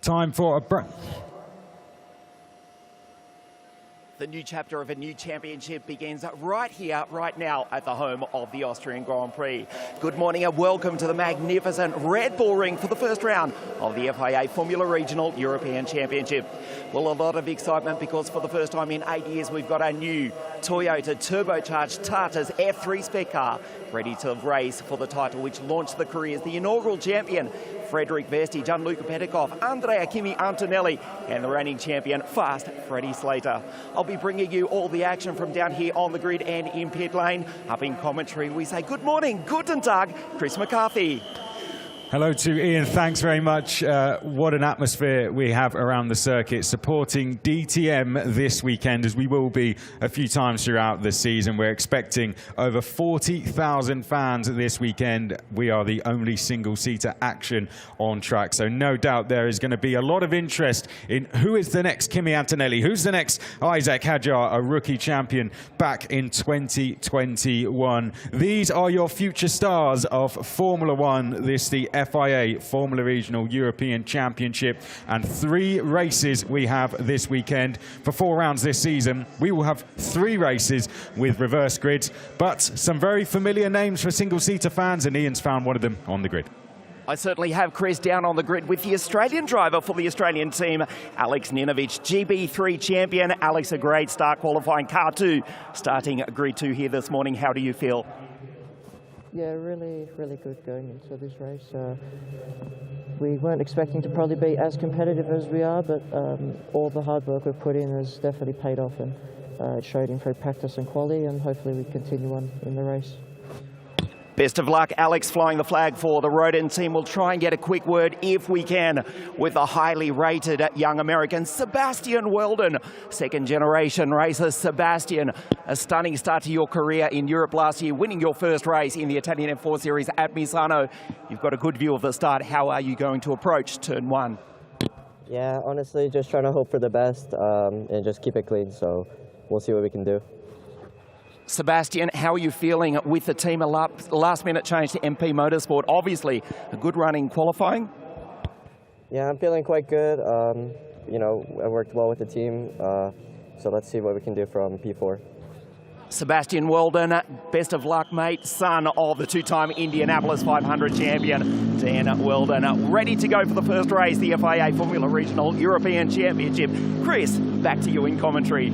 Time for a break. The new chapter of a new championship begins right here, right now, at the home of the Austrian Grand Prix. Good morning and welcome to the magnificent Red Bull ring for the first round of the FIA Formula Regional European Championship. Well, a lot of excitement because for the first time in 8 years, we've got our new Toyota turbocharged Tartar's F3 spec car ready to race for the title, which launched the careers the inaugural champion Frederic Vesti, Gianluca Pedikov, Andrea Kimi Antonelli, and the reigning champion, Fast Freddie Slater. I'll be bringing you all the action from down here on the grid and in pit lane. Up in commentary, we say good morning, guten Tag, Chris McCarthy. Hello to Ian, thanks very much. What an atmosphere we have around the circuit supporting DTM this weekend, as we will be a few times throughout the season. We're expecting over 40,000 fans this weekend. We are the only single-seater action on track, so no doubt there is going to be a lot of interest in who is the next Kimi Antonelli, who's the next Isaac Hadjar, a rookie champion back in 2021. These are your future stars of Formula One, the FIA Formula Regional European Championship, and 3 races we have this weekend. For 4 rounds this season, we will have 3 races with reverse grids, but some very familiar names for single-seater fans, and Ian's found one of them on the grid. I certainly have Chris down on the grid with the Australian driver for the Australian team, Alex Ninovich, GB3 champion. Alex, a great start qualifying car 2, starting grid 2 here this morning. How do you feel? Yeah, really good going into this race. We weren't expecting to probably be as competitive as we are, but all the hard work we've put in has definitely paid off, and it showed in through practice and quality, and hopefully we continue on in the race. Best of luck, Alex, flying the flag for the Rodin team. We'll try and get a quick word, if we can, with the highly rated young American, Sebastian Weldon. Second-generation racer, Sebastian, a stunning start to your career in Europe last year, winning your first race in the Italian F4 Series at Misano. You've got a good view of the start. How are you going to approach turn 1? Yeah, honestly, just trying to hope for the best and just keep it clean, so we'll see what we can do. Sebastian, how are you feeling with the team? A last-minute change to MP Motorsport. Obviously, a good run in qualifying. Yeah, I'm feeling quite good. You know, I worked well with the team, so let's see what we can do from P4. Sebastian Weldon, best of luck, mate. Son of the 2-time Indianapolis 500 champion, Dan Weldon, ready to go for the first race, the FIA Formula Regional European Championship. Chris, back to you in commentary.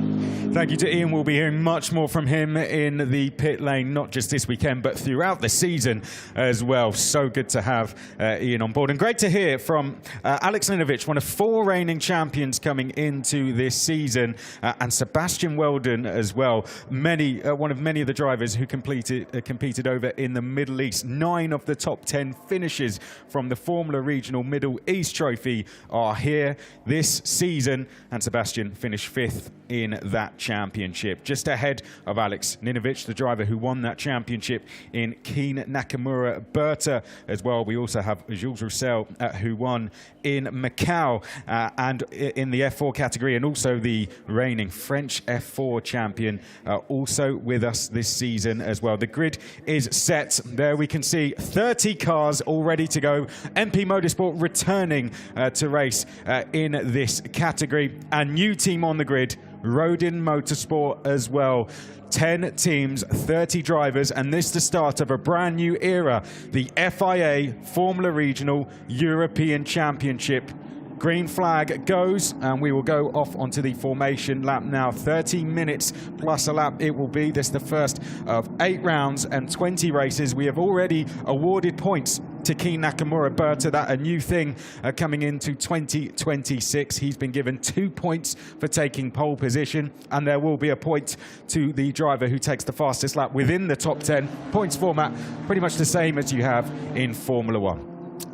Thank you to Ian. We'll be hearing much more from him in the pit lane, not just this weekend, but throughout the season as well. So good to have Ian on board. And great to hear from Alex Ninovich, one of 4 reigning champions coming into this season, and Sebastian Weldon as well. One of many of the drivers who competed over in the Middle East. 9 of the top 10 finishes from the Formula Regional Middle East Trophy are here this season, and Sebastian finished 5th in that championship, just ahead of Alex Ninovich, the driver who won that championship in Keen Nakamura Berta as well. We also have Jules Roussel, who won in Macau and in the F4 category, and also the reigning French F4 champion, also with us this season as well. The grid is set. There we can see 30 cars all ready to go. MP Motorsport returning to race in this category. A new team on the grid, Rodin Motorsport as well. 10 teams, 30 drivers, and this is the start of a brand new era, the FIA Formula Regional European Championship. Green flag goes, and we will go off onto the formation lap now. 30 minutes plus a lap it will be. This is the first of 8 rounds and 20 races. We have already awarded points to Keen Nakamura Berta, that a new thing coming into 2026. He's been given 2 points for taking pole position, and there will be a point to the driver who takes the fastest lap within the top 10. Points format, pretty much the same as you have in Formula One.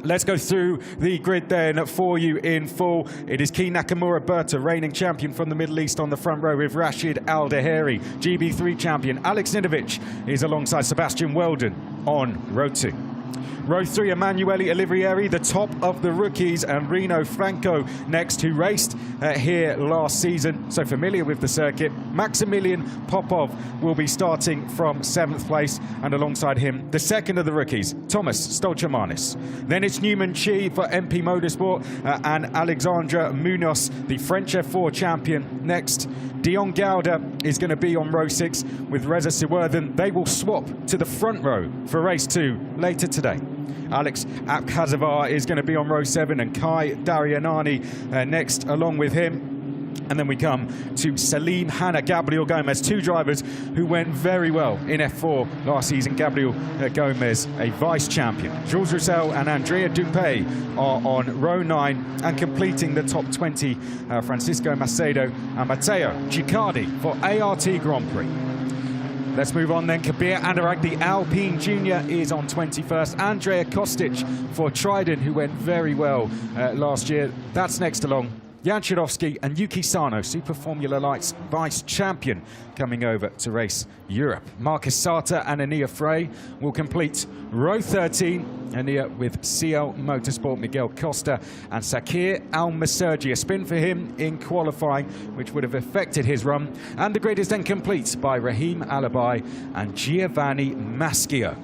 Let's go through the grid then for you in full. It is Keen Nakamura Berta, reigning champion from the Middle East, on the front row with Rashid Al-Daheri. GB3 champion Alex Ninovich is alongside Sebastian Weldon on row 2. Row 3, Emanuele Olivieri, the top of the rookies, and Rino Franco next, who raced here last season, so familiar with the circuit. Maximilian Popov will be starting from 7th place, and alongside him, the second of the rookies, Thomas Stolchamanis. Then it's Newman Chi for MP Motorsport and Alexandre Munoz, the French F4 champion, next. Dion Gauda is going to be on row 6 with Reza Siwerthan. They will swap to the front row for race 2 later today. Alex Abkhazavar is going to be on row 7 and Kai Darianani next along with him. And then we come to Salim Hanna, Gabriel Gomez, 2 drivers who went very well in F4 last season. Gabriel Gomez, a vice champion. Jules Roussel and Andrea Dupé are on row 9, and completing the top 20, Francisco Macedo and Matteo Gicardi for ART Grand Prix. Let's move on then. Kabir Anurag, the Alpine Junior, is on 21st. Andrea Kostic for Trident, who went very well last year. That's next along. Jan Chodowski and Yuki Sano, Super Formula Light's vice champion, coming over to race Europe. Marcus Sarter and Ania Frey will complete row 13. Ania with CL Motorsport, Miguel Costa and Sakir Al-Maserji. A spin for him in qualifying, which would have affected his run. And the grid is then complete by Rahim Alabai and Giovanni Maschio.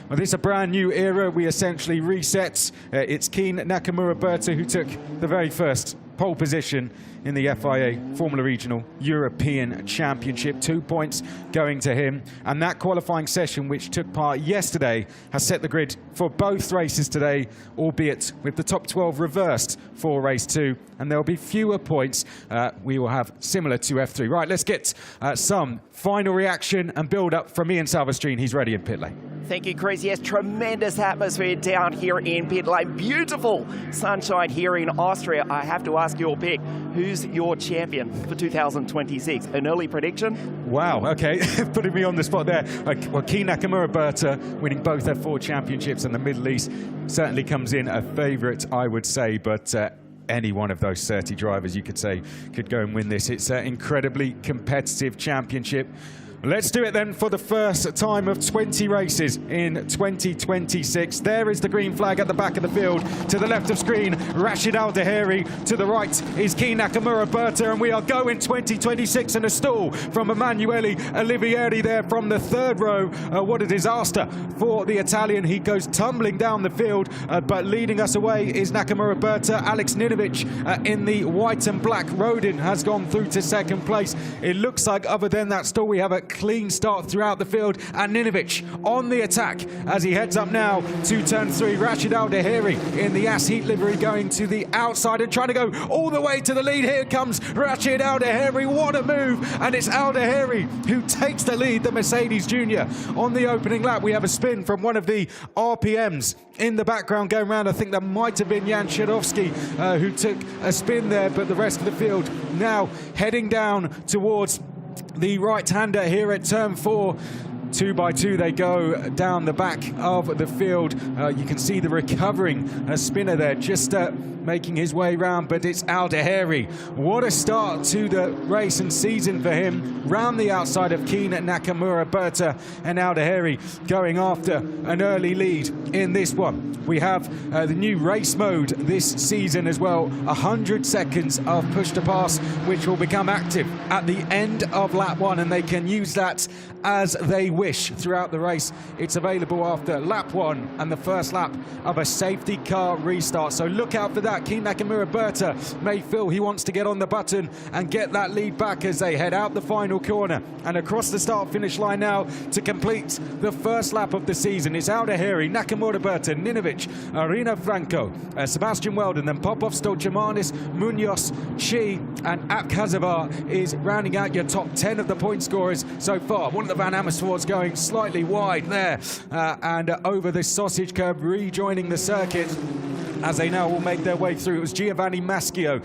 Well, this is a brand new era. We essentially reset. It's Keen Nakamura-Berta who took the very first pole position in the FIA Formula Regional European Championship. 2 points going to him. And that qualifying session, which took part yesterday, has set the grid for both races today, albeit with the top 12 reversed for race 2. And there'll be fewer points. We will have similar to F3. Right, let's get some final reaction and build up from Ian Salvestrine. He's ready in pit lane. Thank you, Chris. Yes, tremendous atmosphere down here in pit lane. Beautiful sunshine here in Austria. I have to ask your pick. Who's your champion for 2026? An early prediction? Wow, okay. Putting me on the spot there. Well, Keen Nakamura-Berta winning both F4 championships in the Middle East certainly comes in a favourite, I would say, but any one of those 30 drivers, you could say, could go and win this. It's an incredibly competitive championship. Let's do it then for the first time of 20 races in 2026. There is the green flag at the back of the field. To the left of screen, Rashid Al-Daheri. To the right is Keen Nakamura-Berta, and we are going 2026 in a stall from Emanuele Olivieri there from the 3rd row. What a disaster for the Italian. He goes tumbling down the field, but leading us away is Nakamura-Berta. Alex Ninovic in the white and black Rodin has gone through to 2nd place. It looks like other than that stall, we have a clean start throughout the field, and Ninovic on the attack as he heads up now to turn 3. Rashid Al-Daheri in the Ass Heat livery going to the outside and trying to go all the way to the lead. Here comes Rashid Al-Daheri. What a move, and it's Al-Daheri who takes the lead, the Mercedes Junior. On the opening lap, we have a spin from one of the RPMs in the background going round. I think that might have been Jan Chodowski who took a spin there, but the rest of the field now heading down towards the right-hander here at turn 4. 2 by 2 they go down the back of the field. You can see the recovering spinner there just making his way round, but it's Al-Daheri. What a start to the race and season for him. Round the outside of Keen Nakamura-Berta, and Al-Daheri going after an early lead in this one. We have the new race mode this season as well. 100 seconds of push to pass, which will become active at the end of lap 1, and they can use that as they wish throughout the race. It's available after lap 1 and the first lap of a safety car restart. So look out for that. Keen Nakamura-Berta may feel he wants to get on the button and get that lead back as they head out the final corner and across the start-finish line now to complete the first lap of the season. It's Al-Daheri, Nakamura-Berta, Ninovic, Rino Franco, Sebastian Weldon, then Popov, Stolchamanis, Munoz, Chi, and Abkhazavar is rounding out your top 10 of the point scorers so far. One of the Van Amersfoorts going slightly wide there and over the sausage curb, rejoining the circuit. as they now will make their way through. It was Giovanni Maschio,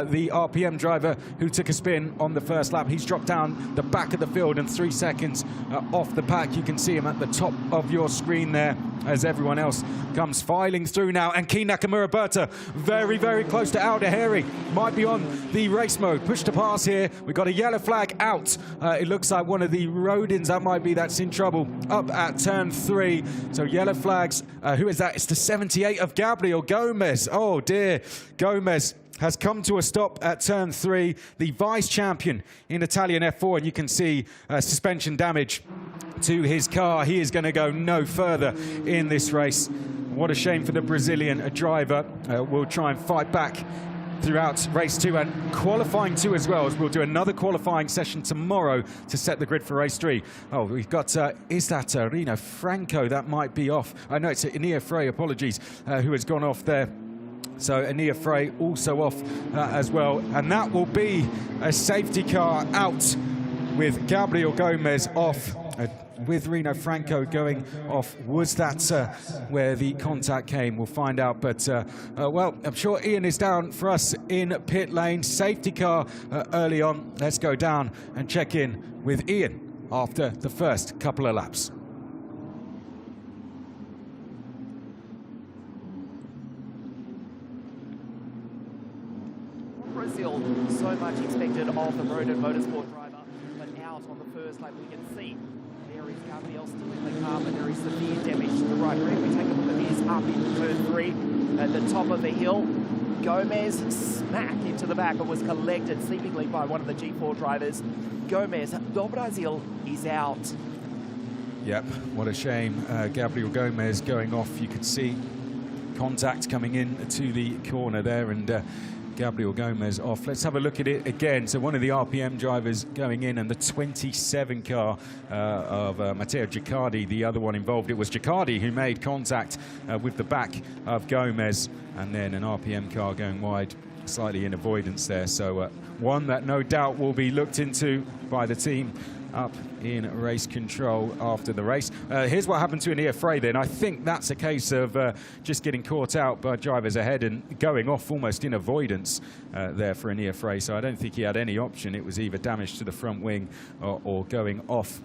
the RPM driver, who took a spin on the first lap. He's dropped down the back of the field and 3 seconds off the pack. You can see him at the top of your screen there as everyone else comes filing through now. And Key Nakamura Berta very, very close to Aldeheri. Might be on the race mode. Push to pass here. We've got a yellow flag out. It looks like one of the Rodins, that might be, that's in trouble up at turn 3. So yellow flags. Who is that? It's the 78 of Gabriel Gomez. Oh dear. Gomez has come to a stop at turn 3, the vice champion in Italian F4, and you can see suspension damage to his car. He is going to go no further in this race. What a shame for the Brazilian driver. We'll try and fight back throughout race 2 and qualifying 2 as well, as we'll do another qualifying session tomorrow to set the grid for race 3. Oh, we've got, is that Rino Franco? That might be off. I know it's Ania Frey, apologies, who has gone off there. So Ania Frey also off as well. And that will be a safety car out with Gabriel Gomez off. With Rino Franco going off. Was that where the contact came? We'll find out. But, well, I'm sure Ian is down for us in pit lane. Safety car early on. Let's go down and check in with Ian after the first couple of laps. Brazil, so much expected of the Rodin Motorsport driver, but out on the first lap we can see there is Gabriel still in the car, but there is severe damage to the right rear. We take a look at this up in turn 3 at the top of the hill. Gomez smack into the back and was collected seemingly by one of the G4 drivers. Gomez, do Brasil is out. Yep, what a shame. Gabriel Gomez going off. You could see contact coming in to the corner there, and Gabriel Gomez off. Let's have a look at it again. So one of the RPM drivers going in, and the 27 car of Matteo Gicardi, the other one involved. It was Gicardi who made contact with the back of Gomez, and then an RPM car going wide, slightly in avoidance there. So one that no doubt will be looked into by the team up in race control after the race. Here's what happened to Ania Frey then. I think that's a case of just getting caught out by drivers ahead and going off almost in avoidance there for Ania Frey. So I don't think he had any option. It was either damage to the front wing or going off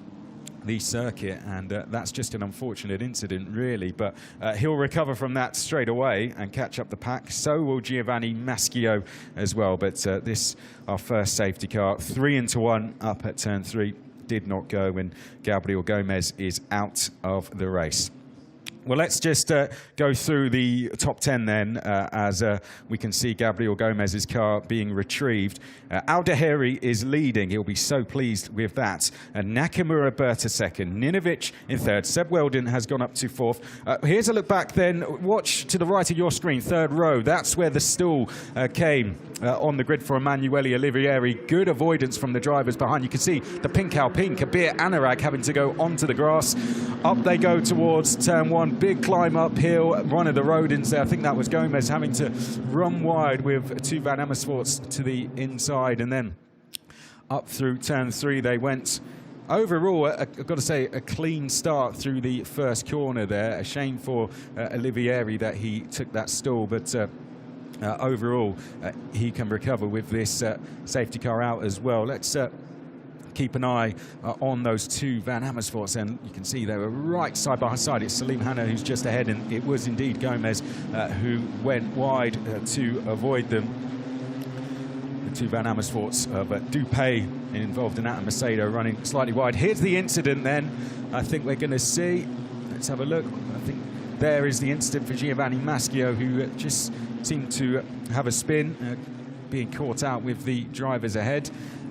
the circuit, and that's just an unfortunate incident really, but he'll recover from that straight away and catch up the pack. So will Giovanni Maschio as well. But this, our first safety car, 3 into 1 up at turn 3, did not go when Gabriel Gomez is out of the race. Well, let's just go through the top 10 then, as we can see Gabriel Gomez's car being retrieved. Aldeheri is leading. He'll be so pleased with that. Nakamura Berta second. Ninovic in third. Seb Weldon has gone up to fourth. Here's a look back then. Watch to the right of your screen, third row. That's where the stall came on the grid for Emanuele Olivieri. Good avoidance from the drivers behind. You can see the pink Alpine, Kabir Anurag, having to go onto the grass. Up they go towards turn 1. Big climb uphill. One of the Rodins there, I think that was Gomez, having to run wide with 2 Van Amersfoorts to the inside, and then up through turn 3 they went. Overall, I've got to say, a clean start through the first corner there. A shame for Olivieri that he took that stall, but overall he can recover with this safety car out as well. Let's keep an eye on those 2 Van Amersfoorts, and you can see they were right side by side. It's Salim Hanna who's just ahead, and it was indeed Gomez who went wide to avoid them. The 2 Van Amersfoorts of Dupay involved in that, and Macedo running slightly wide. Here's the incident then. I think we're going to see. Let's have a look. I think there is the incident for Giovanni Maschio, who just seemed to have a spin, being caught out with the drivers ahead.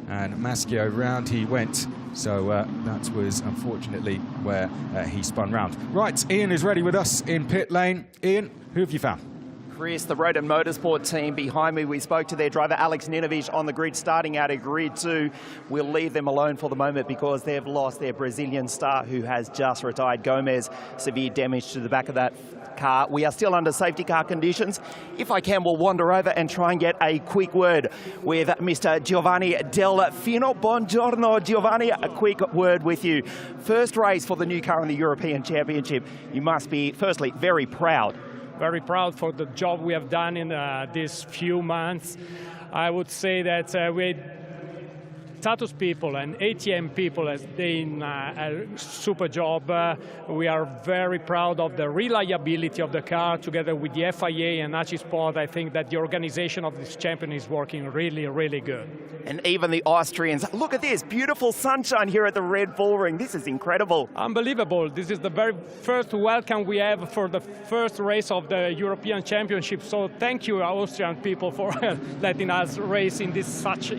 And Maschio, round he went. So that was unfortunately where he spun round. Right, Ian is ready with us in pit lane. Ian, who have you found? Chris, the Rodin Motorsport team behind me. We spoke to their driver Alex Ninovic on the grid, starting out at grid 2. We'll leave them alone for the moment because they've lost their Brazilian star who has just retired. Gomez, severe damage to the back of that car. We are still under safety car conditions. If I can, we'll wander over and try and get a quick word with Mr. Giovanni Delfino. Buongiorno, Giovanni. A quick word with you. First race for the new car in the European Championship. You must be, firstly, very proud very proud for the job we have done in these few months. I would say that we status people and ATM people has done a super job. We are very proud of the reliability of the car together with the FIA and ACI Sport. I think that the organization of this champion is working really, really good. And even the Austrians, look at this, beautiful sunshine here at the Red Bull Ring. This is incredible. Unbelievable. This is the very first welcome we have for the first race of the European Championship. So thank you, Austrian people, for letting us race in such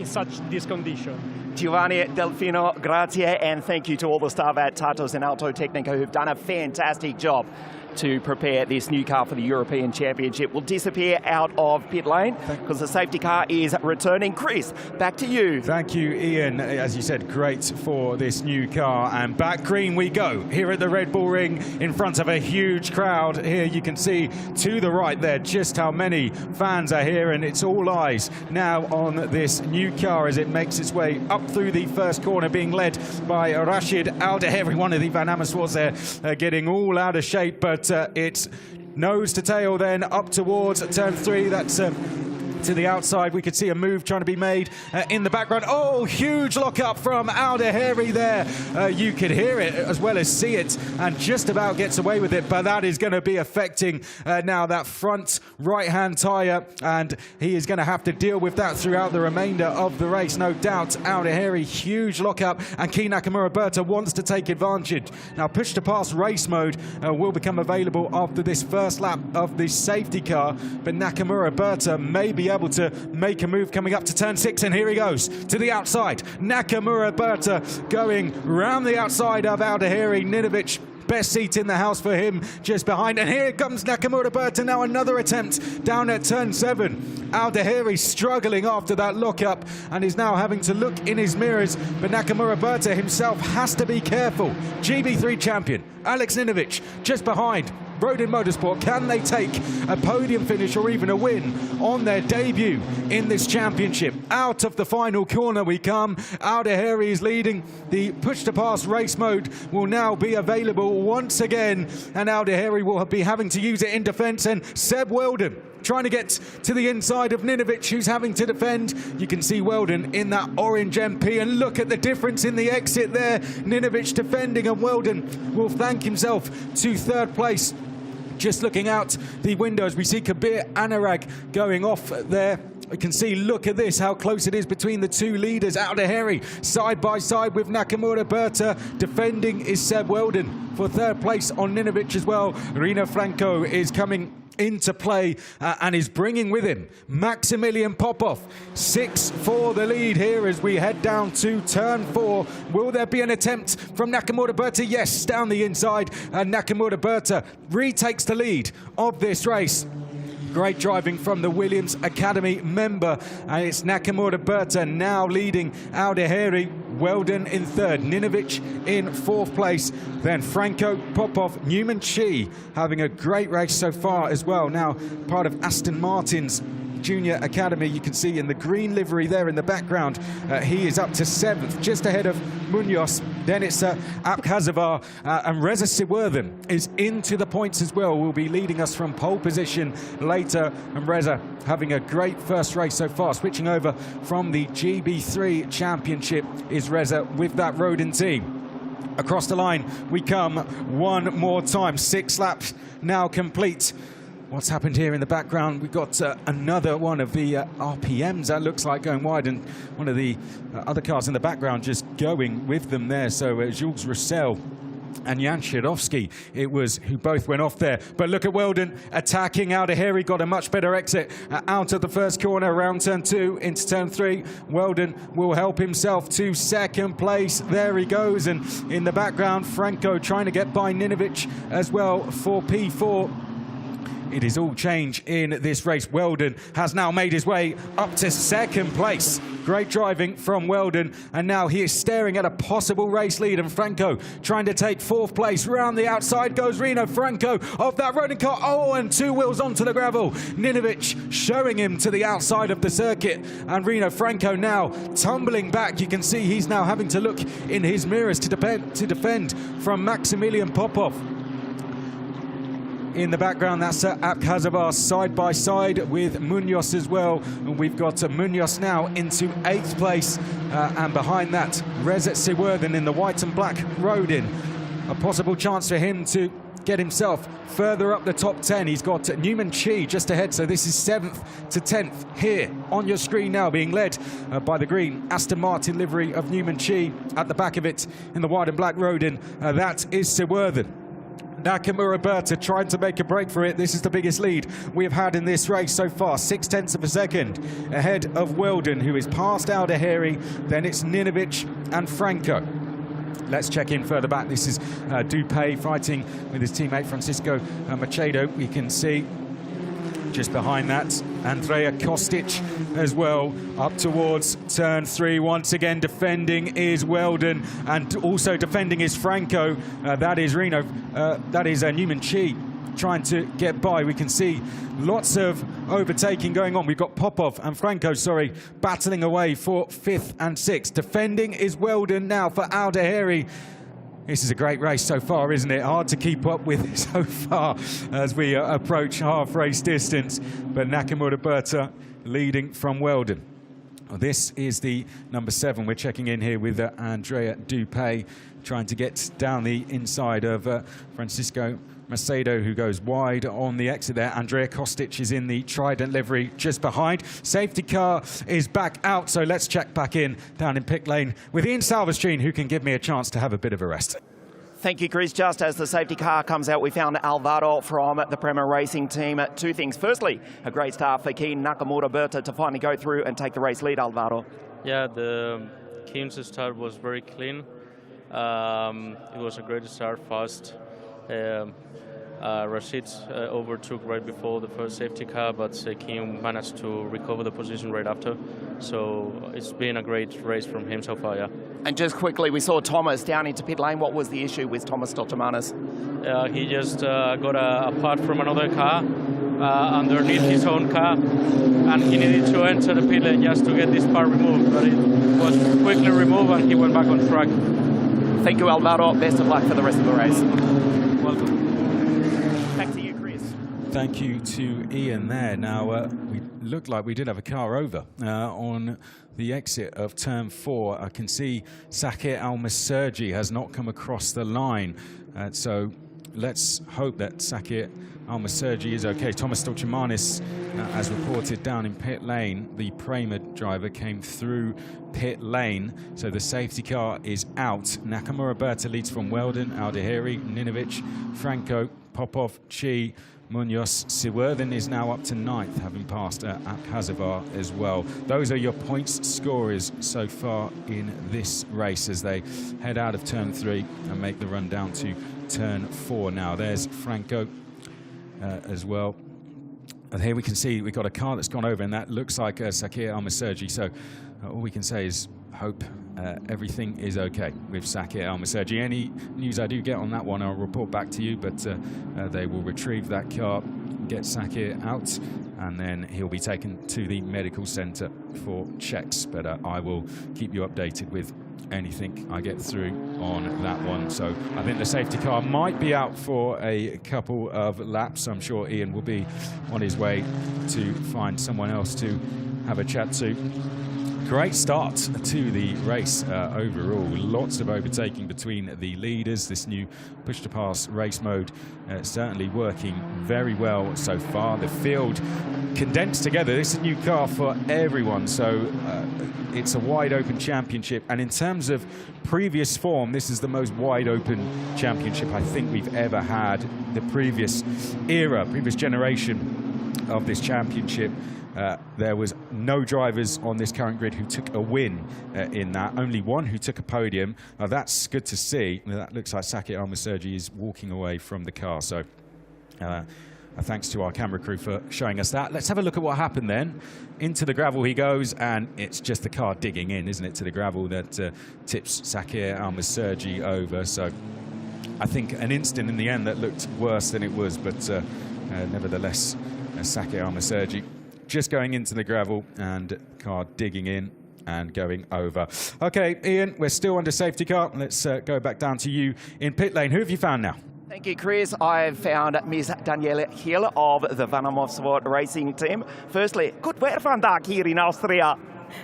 this condition. Giovanni Delfino, grazie, and thank you to all the staff at Tatos and Auto Tecnico who've done a fantastic job to prepare this new car for the European Championship. Will disappear out of pit lane because the safety car is returning. Chris, back to you. Thank you, Ian. As you said, great for this new car. And back green we go here at the Red Bull Ring in front of a huge crowd. Here you can see to the right there just how many fans are here, and it's all eyes now on this new car as it makes its way up through the first corner, being led by Rashid Al-Dahery, one of the Van Amersfoorts there, getting all out of shape, but it's nose to tail then up towards turn 3. That's to the outside. We could see a move trying to be made in the background. Oh, huge lockup from Al-Dahery there. You could hear it as well as see it, and just about gets away with it, but that is going to be affecting now that front right-hand tyre, and he is going to have to deal with that throughout the remainder of the race, no doubt. Al-Dahery, huge lockup, and Key Nakamura Berta wants to take advantage. Now, push to pass race mode will become available after this first lap of the safety car, but Nakamura Berta may be able to make a move coming up to turn 6, and here he goes to the outside. Nakamura Berta going round the outside of Al-Dahery. Ninovic, best seat in the house for him, just behind, and here comes Nakamura Berta. Now another attempt down at turn 7. Al-Dahery struggling after that lockup and is now having to look in his mirrors, but Nakamura Berta himself has to be careful. GB3 champion Alex Ninovic just behind. Rodin Motorsport, can they take a podium finish or even a win on their debut in this championship? Out of the final corner we come. Al-Dahery is leading. The push-to-pass race mode will now be available once again, and Al-Dahery will be having to use it in defence, and Seb Weldon trying to get to the inside of Ninovic, who's having to defend. You can see Weldon in that orange MP, and look at the difference in the exit there. Ninovic defending, and Weldon will thank himself to third place. Just looking out the windows, we see Kabir Anurag going off there. You can see, look at this, how close it is between the two leaders. Al-Dahery side by side with Nakamura Berta. Defending is Seb Weldon for third place on Ninovic as well. Rino Franco is coming into play and is bringing with him Maximilian Popov. 6 for the lead here as we head down to turn 4. Will there be an attempt from Nakamura Berta? Yes, down the inside, and Nakamura Berta retakes the lead of this race. Great driving from the Williams Academy member, and it's Nakamura Berta now leading Al-Dahery. Weldon in third, Ninovic in fourth place, then Franco, Popov, Newman Chi having a great race so far as well. Now part of Aston Martin's Junior Academy. You can see in the green livery there in the background, he is up to 7th, just ahead of Munoz. Then it's Abkhazovar, and Reza Siworthan is into the points as well, will be leading us from pole position later, and Reza having a great first race so far. Switching over from the GB3 Championship is Reza with that Rodin team. Across the line we come one more time. 6 laps now complete. What's happened here in the background? We've got another one of the RPMs that looks like going wide, and one of the other cars in the background just going with them there. So Jules Roussel and Jan Shidovsky, it was, who both went off there. But look at Weldon attacking Al-Dahery, got a much better exit out of the first corner around turn 2 into turn 3. Weldon will help himself to second place. There he goes, and in the background Franco trying to get by Ninovic as well for P4. It is all change in this race. Weldon has now made his way up to second place. Great driving from Weldon, and now he is staring at a possible race lead, and Franco trying to take 4th place. Round the outside goes Rino Franco of that Rodin car. Oh, and 2 wheels onto the gravel. Ninovic showing him to the outside of the circuit, and Rino Franco now tumbling back. You can see he's now having to look in his mirrors to defend from Maximilian Popov. in the background, that's Abkhazovar side by side with Munoz as well. And we've got Munoz now into 8th place. And behind that, Reza Siwerthan in the white and black Rodin. A possible chance for him to get himself further up the top 10. He's got Newman Chi just ahead, so this is 7th to 10th here on your screen now, being led by the green Aston Martin livery of Newman Chi. At the back of it in the white and black Rodin, that is Siwerthan. Nakamura Berta trying to make a break for it. This is the biggest lead we've had in this race so far, 0.6 of a second ahead of Weldon, who is past Aldeheri. Then it's Ninovic and Franco. Let's check in further back. This is Dupé fighting with his teammate Francisco Machado. We can see just behind that Andrea Kostic as well, up towards turn 3. Once again defending is Weldon, and also defending is Franco. That is Reno, that is Newman Chi trying to get by. We can see lots of overtaking going on. We've got Popov and Franco, battling away for 5th and 6th. Defending is Weldon now for Aldeheri. This is a great race so far, isn't it? Hard to keep up with so far as we approach half race distance. But Nakamura Berta leading from Weldon. Well, this is the number 7. We're checking in here with Andrea Dupé, trying to get down the inside of Francisco Macedo, who goes wide on the exit there. Andrea Kostic is in the Trident livery just behind. Safety car is back out, so let's check back in down in pit lane with Ian Salverstine, who can give me a chance to have a bit of a rest. Thank you, Chris. Just as the safety car comes out, we found Alvaro from the Prema Racing team. 2 things. Firstly, a great start for Keen Nakamura Berta to finally go through and take the race lead, Alvaro. Yeah, the Keen's start was very clean. It was a great start, fast. Rashid overtook right before the first safety car, but Kim managed to recover the position right after. So it's been a great race from him so far, yeah. And just quickly, we saw Thomas down into pit lane. What was the issue with Thomas Stottemanis? He just got a part from another car underneath his own car, and he needed to enter the pit lane just to get this part removed. But it was quickly removed and he went back on track. Thank you, Alvaro. Best of luck for the rest of the race. Welcome. Back to you, Chris. Thank you to Ian there. Now, we looked like we did have a car over on the exit of turn 4. I can see Sakir Al-Maserji has not come across the line. So let's hope that Sakir Al-Maserji is okay. Thomas Stottemanis, as reported down in pit lane, the Prema driver came through pit lane, so the safety car is out. Nakamura Berta leads from Weldon, Aldeheri, Ninovic, Franco, Popov, Chi, Munoz. Siwerthan is now up to 9th, having passed Abkhazovar as well. Those are your points scorers so far in this race as they head out of turn 3 and make the run down to turn 4 now. There's Franco as well. And here we can see we've got a car that's gone over, and that looks like Sakir Al-Maserji. So all we can say is hope everything is okay with Sakir Al-Maserji. Any news I do get on that one, I'll report back to you, but they will retrieve that car, get Sakir out, and then he'll be taken to the medical centre for checks. But I will keep you updated with anything I get through on that one. So I think the safety car might be out for a couple of laps. I'm sure Ian will be on his way to find someone else to have a chat to. Great start to the race overall. Lots of overtaking between the leaders. This new push-to-pass race mode certainly working very well so far. The field condensed together. This is a new car for everyone, so it's a wide-open championship. And in terms of previous form, this is the most wide-open championship I think we've ever had. The previous era, previous generation of this championship, there was no drivers on this current grid who took a win in that. Only one who took a podium. That's good to see. That looks like Sakir Al-Maserji is walking away from the car. So thanks to our camera crew for showing us that. Let's have a look at what happened then. Into the gravel he goes, and it's just the car digging in, isn't it, to the gravel that tips Sakir Al-Maserji over. So I think an instant in the end that looked worse than it was, but nevertheless, Sakir Al-Maserji just going into the gravel and car digging in and going over. Okay, Ian, we're still under safety car. Let's go back down to you in pit lane. Who have you found now? Thank you, Chris. I've found Ms. Danielle Hill of the Van Amersfoort Racing Team. Firstly, goed werk vandaag hier in Austria.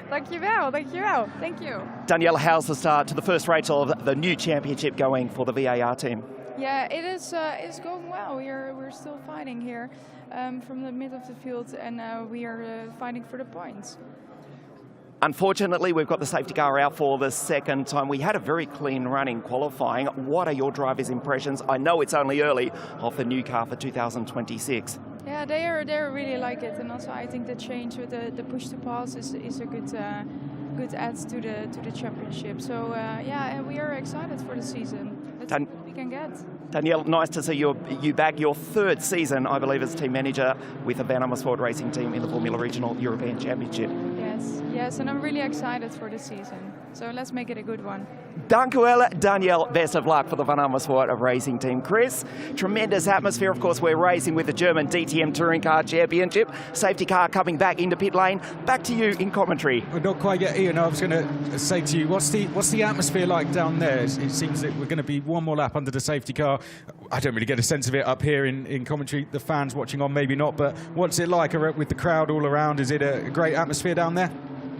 Dankjewel, dankjewel. Thank you. Danielle, how's the start to the first race of the new championship going for the VAR team? Yeah, it is. It's going well. We're still fighting here from the mid of the field, and we are fighting for the points. Unfortunately, we've got the safety car out for the second time. We had a very clean run in qualifying. What are your drivers' impressions? I know it's only early of the new car for 2026. Yeah, they really like it, and also I think the change with the push to pass is a good add to the championship. So yeah, we are excited for the season. Let's see what we can get. Danielle, nice to see you back. Your third season, I believe, as team manager with the Van Amersfoort Racing Team in the Formula Regional European Championship. Yes, and I'm really excited for the season. So let's make it a good one. Dank u wel, Danielle. Best of luck for the Van Amersfoort Racing Team. Chris, tremendous atmosphere. Of course, we're racing with the German DTM Touring Car Championship. Safety car coming back into pit lane. Back to you in commentary. Well, not quite yet, Ian. I was going to say to you, what's the atmosphere like down there? It seems that we're going to be one more lap under the safety car. I don't really get a sense of it up here in commentary. The fans watching on, maybe not. But what's it like with the crowd all around? Is it a great atmosphere down there?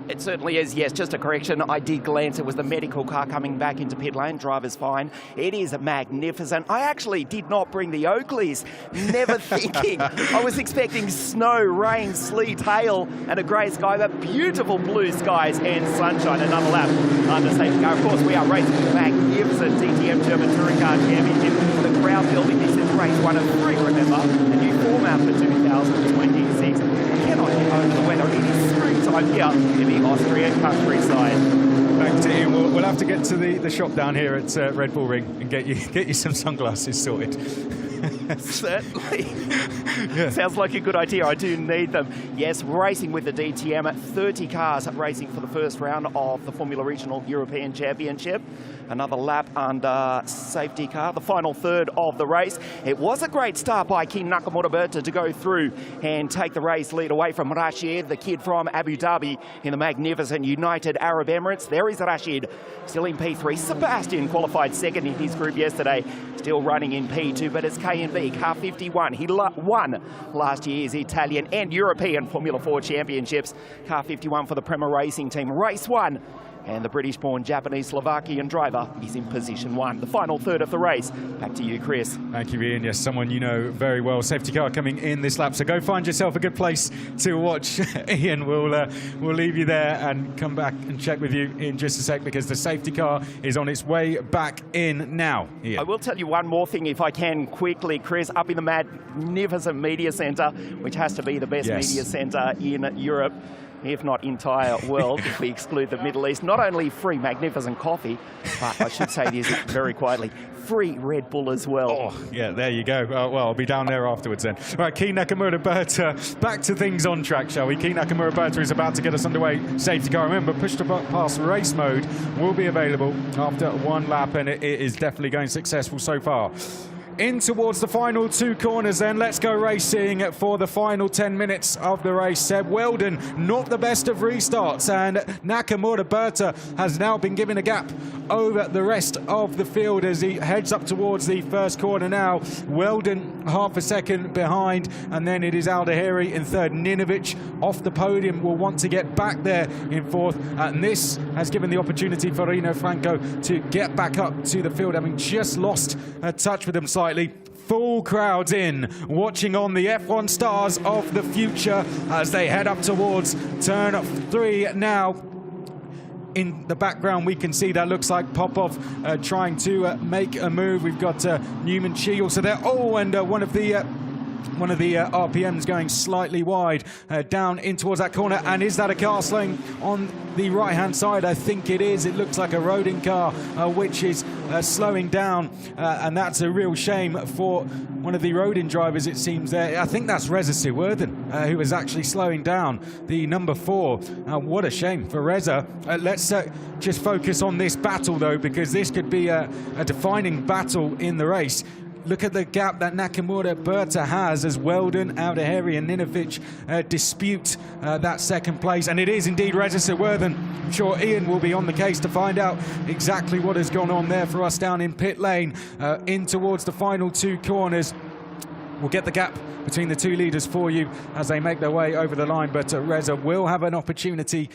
It certainly is, yes. Just a correction, I did glance. It was the medical car coming back into pit lane. Driver's fine. It is magnificent. I actually did not bring the Oakleys, never thinking. I was expecting snow, rain, sleet, hail, and a grey sky, but beautiful blue skies and sunshine. Another lap under safety car. Of course, we are racing the magnificent DTM German Touring Car Championship. The crowd building. This is race 1 of 3, remember. A new format for 2026. Cannot get over the weather. It is springtime here in the Austrian countryside. Thanks to Ian. We'll have to get to the shop down here at Red Bull Ring and get you some sunglasses sorted. Certainly. Yeah. Sounds like a good idea. I do need them. Yes, racing with the DTM. 30 cars racing for the first round of the Formula Regional European Championship. Another lap under safety car, the final third of the race. It was a great start by King Nakamura to go through and take the race lead away from Rashid, the kid from Abu Dhabi in the magnificent United Arab Emirates. There is Rashid, still in P3. Sebastian qualified second in his group yesterday, still running in P2, but it's K&B, car 51. He won last year's Italian and European Formula 4 Championships. Car 51 for the Prema Racing Team. Race 1. And the British-born Japanese-Slovakian driver is in position 1. The final third of the race. Back to you, Chris. Thank you, Ian. Yes, someone you know very well. Safety car coming in this lap, so go find yourself a good place to watch. Ian, we'll leave you there and come back and check with you in just a sec because the safety car is on its way back in now. Ian. I will tell you one more thing if I can quickly, Chris. Up in the magnificent media centre, which has to be the best media centre in Europe, if not entire world, if we exclude the Middle East. Not only free magnificent coffee, but I should say this very quietly, free Red Bull as well. Oh, yeah, there you go. Well, I'll be down there afterwards then. All right, Key Nakamura-Berta, back to things on track, shall we? Key Nakamura-Berta is about to get us underway. Safety car, remember, push to pass race mode will be available after one lap, and it is definitely going successful so far. In towards the final 2 corners then. Let's go racing for the final 10 minutes of the race. Seb Weldon, not the best of restarts, and Nakamura-Berta has now been given a gap over the rest of the field as he heads up towards the first corner now. Weldon half a second behind, and then it is Aldaheri in third. Ninovic off the podium will want to get back there in fourth, and this has given the opportunity for Rino Franco to get back up to the field, having just lost touch with them slightly. Full crowds in, watching on the F1 stars of the future as they head up towards turn 3 now. In the background, we can see that looks like Popov trying to make a move. We've got Newman Chi also there. Oh, and one of the RPMs going slightly wide down in towards that corner. And is that a car slowing on the right-hand side? I think it is. It looks like a Rodin car, which is slowing down. And that's a real shame for one of the Rodin drivers, it seems there. I think that's Reza Sirwerden, who is actually slowing down, the number 4. What a shame for Reza. Let's just focus on this battle, though, because this could be a defining battle in the race. look at the gap that Nakamura Berta has as Weldon, Aldeheri and Ninovic dispute that second place. And it is indeed Reza Sirworthen. I'm sure Ian will be on the case to find out exactly what has gone on there for us down in pit lane, in towards the final 2 corners. We'll get the gap between the 2 leaders for you as they make their way over the line, but Reza will have an opportunity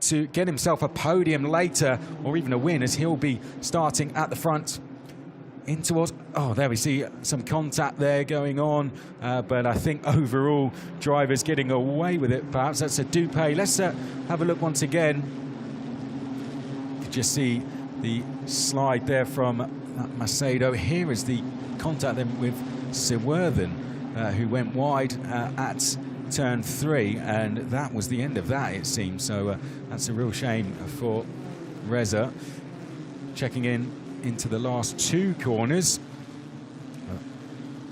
to get himself a podium later, or even a win, as he'll be starting at the front. In towards, oh, there we see some contact there going on, but I think overall drivers getting away with it. Perhaps that's a Dupé. Let's have a look once again. You can just see the slide there from Macedo. Here is the contact then with Sirworthen, who went wide at turn 3, and that was the end of that, it seems. So that's a real shame for Reza. Checking into the last 2 corners.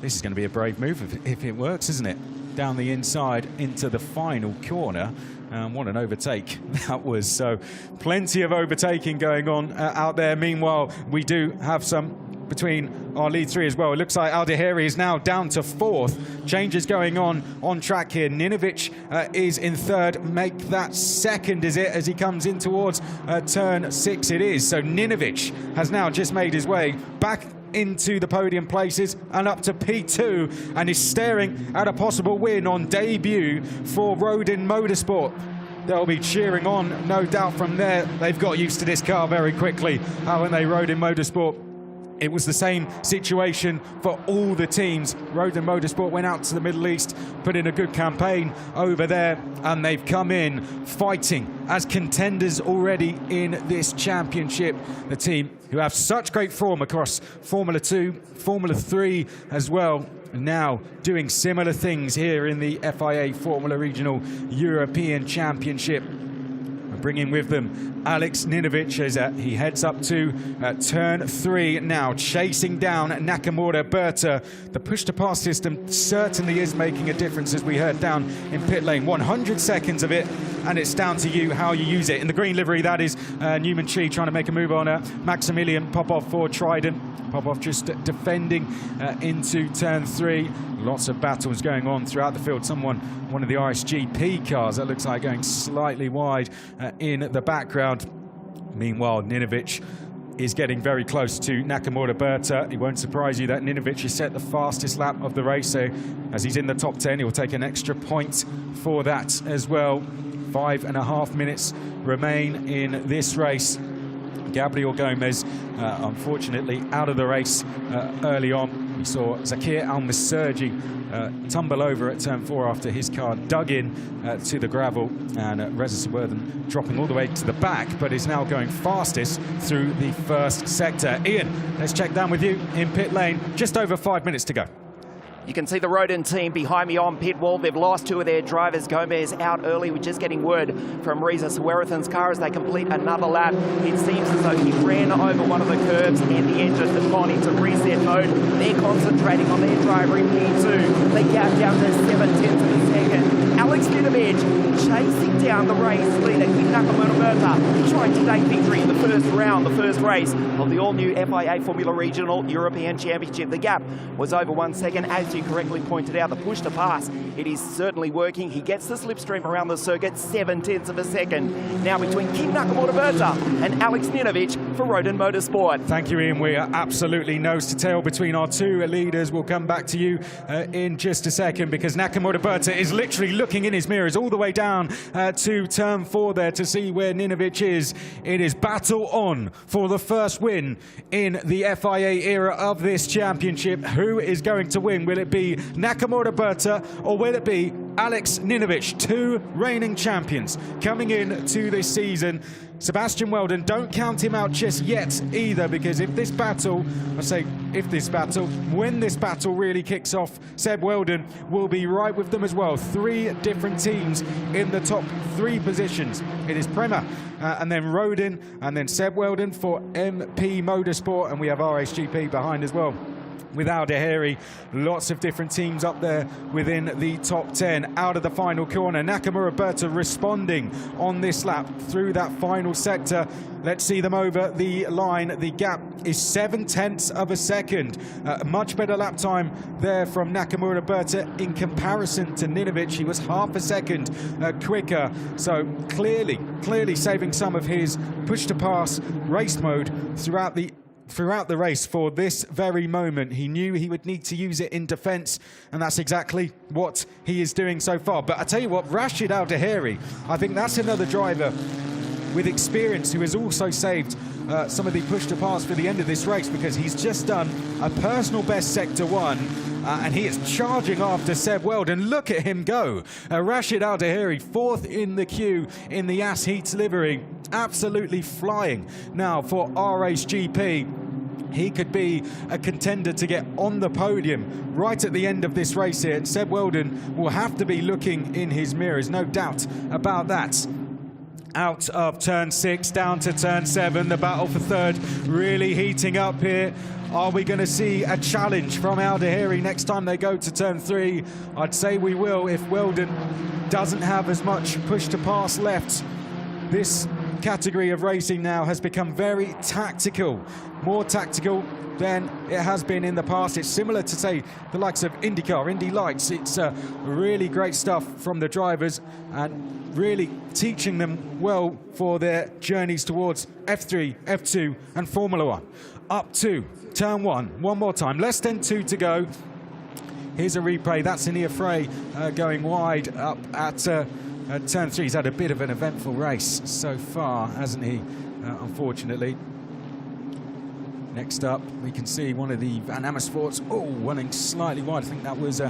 This is going to be a brave move if it works, isn't it? Down the inside into the final corner. What an overtake that was. So plenty of overtaking going on out there. Meanwhile, we do have some between our lead 3 as well. It looks like Aldeheri is now down to 4th. Changes going on track here. Ninovic is in 3rd. Make that 2nd, is it, as he comes in towards turn 6? It is. So Ninovic has now just made his way back into the podium places and up to P2, and is staring at a possible win on debut for Rodin Motorsport. They'll be cheering on, no doubt, from there. They've got used to this car very quickly, haven't they, Rodin Motorsport? It was the same situation for all the teams. Rodin Motorsport went out to the Middle East, put in a good campaign over there, and they've come in fighting as contenders already in this championship. The team who have such great form across Formula 2, Formula 3 as well, now doing similar things here in the FIA Formula Regional European Championship. Bringing with them Alex Ninovic as he heads up to turn 3 now, chasing down Nakamura Berta. The push-to-pass system certainly is making a difference, as we heard down in pit lane. 100 seconds of it, and it's down to you how you use it. In the green livery, that is Newman Chi trying to make a move on Maximilian Popov for Trident. Popov just defending into turn 3. Lots of battles going on throughout the field. One of the RSGP cars, that looks like going slightly wide in the background. Meanwhile, Ninovic is getting very close to Nakamura Berta. It won't surprise you that Ninovic has set the fastest lap of the race, so as he's in the top 10, he will take an extra point for that as well. 5.5 minutes remain in this race. Gabriel Gomez, unfortunately, out of the race early on. We saw Zakir Al-Maserji tumble over at turn 4 after his car dug in to the gravel, and Reza Sirworthen dropping all the way to the back, but is now going fastest through the first sector. Ian, let's check down with you in pit lane. Just over 5 minutes to go. You can see the Rodin team behind me on pit wall. They've lost 2 of their drivers. Gomez out early. We're just getting word from Reza Sirworthen's car as they complete another lap. It seems as though he ran over one of the curbs and the engine has gone into reset mode. They're concentrating on their driver in P2. They gap down to 7/10 of a second. Alex Ninovic chasing down the race leader, Nakamura Berta, trying to take victory in the first round, the first race of the all-new FIA Formula Regional European Championship. The gap was over 1 second. As you correctly pointed out, the push to pass, it is certainly working. He gets the slipstream around the circuit, 7/10 of a second. Now between Nakamura Berta and Alex Ninovic for Rodin Motorsport. Thank you, Ian. We are absolutely nose to tail between our 2 leaders. We'll come back to you in just a second, because Nakamura Berta is literally looking in his mirrors all the way down to turn 4 there to see where Ninovic is. It is battle on for the first win in the FIA era of this championship. Who is going to win? Will it be Nakamura Berta, or will it be Alex Ninovic? 2 reigning champions coming in to this season. Sebastian Weldon, don't count him out just yet either, because if this battle, when this battle really kicks off, Seb Weldon will be right with them as well. 3 different teams in the top 3 positions. It is Prema, and then Rodin, and then Seb Weldon for MP Motorsport, and we have RSGP behind as well. with Al-Dahiri. Lots of different teams up there within the top 10. Out of the final corner, Nakamura Berta responding on this lap through that final sector. Let's see them over the line. The gap is 0.7 of a second. Much better lap time there from Nakamura Berta in comparison to Ninovic. He was half a second quicker. So clearly saving some of his push-to-pass race mode throughout the race for this very moment. He knew he would need to use it in defence, and that's exactly what he is doing so far. But I tell you what, Rashid Al-Dahiri, I think that's another driver with experience who has also saved some of the push to pass for the end of this race, because he's just done a personal best Sector 1 and he is charging after Seb Weldon. Look at him go. Rashid Al-Dahiri, 4th in the queue in the Ass Heats livery, absolutely flying now for R-Race GP. He could be a contender to get on the podium right at the end of this race here. Seb Weldon will have to be looking in his mirrors, no doubt about that. Out of turn 6, down to turn 7, the battle for third really heating up here. Are we going to see a challenge from Al-Dahiri next time they go to turn 3? I'd say we will if Weldon doesn't have as much push to pass left. This category of racing now has become very tactical, more tactical than it has been in the past. It's similar to, say, the likes of IndyCar, Indy Lights. It's really great stuff from the drivers and really teaching them well for their journeys towards F3, F2 and Formula 1. Up to turn 1, one more time, less than 2 to go. Here's a replay. That's FIA FREC going wide up at turn 3. He's had a bit of an eventful race so far, hasn't he? Unfortunately. Next up, we can see one of the Van Amersfoorts, running slightly wide. I think that was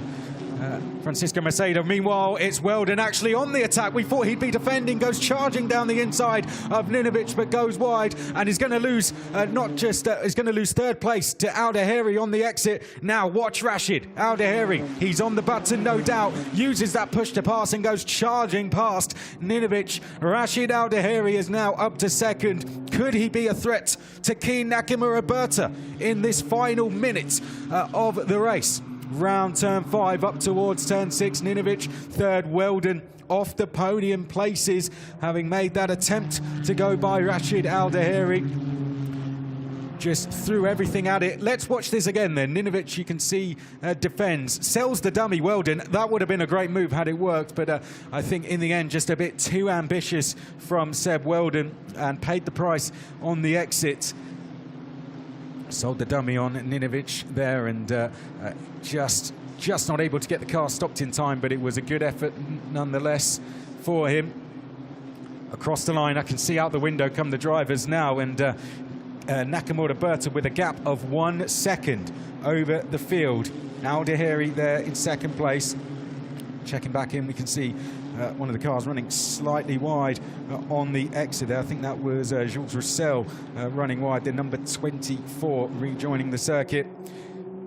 Francisco Macedo. Meanwhile, it's Weldon actually on the attack. We thought he'd be defending, goes charging down the inside of Ninovic, but goes wide, and he's going to lose he's going to lose third place to Al-Dahiri on the exit. Now watch Rashid Al-Dahiri. He's on the button, no doubt. Uses that push to pass and goes charging past Ninovic. Rashid Al-Dahiri is now up to second. Could he be a threat to Keen Nakamura Berta in this final minute of the race? Round turn 5 up towards turn 6. Ninovic third, Weldon off the podium places, having made that attempt to go by Rashid Al-Dahiri. Just threw everything at it. Let's watch this again then. Ninovic, you can see, defends, sells the dummy Weldon. That would have been a great move had it worked, but I think in the end just a bit too ambitious from Seb Weldon and paid the price on the exit. Sold the dummy on Ninovic there, and just not able to get the car stopped in time, but it was a good effort nonetheless for him. Across the line, I can see out the window come the drivers now, and Nakamura Berta with a gap of 1 second over the field. Al-Dahiri there in second place. Checking back in, we can see one of the cars running slightly wide on the exit there. I think that was Jules Roussel running wide, the number 24 rejoining the circuit.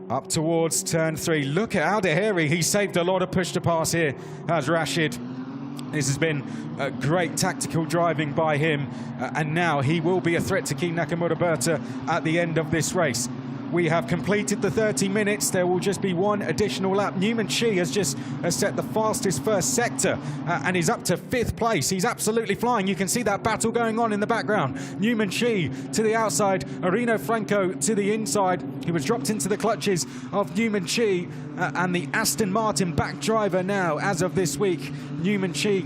Up towards turn 3. Look at Al-Dahiri. He saved a lot of push to pass here as Rashid. This has been great tactical driving by him, and now he will be a threat to Keen Nakamura Berta at the end of this race. We have completed the 30 minutes. There will just be one additional lap. Newman Chi has just set the fastest first sector and is up to 5th place. He's absolutely flying. You can see that battle going on in the background. Newman Chi to the outside, Arino Franco to the inside. He was dropped into the clutches of Newman Chi and the Aston Martin back driver now as of this week. Newman Chi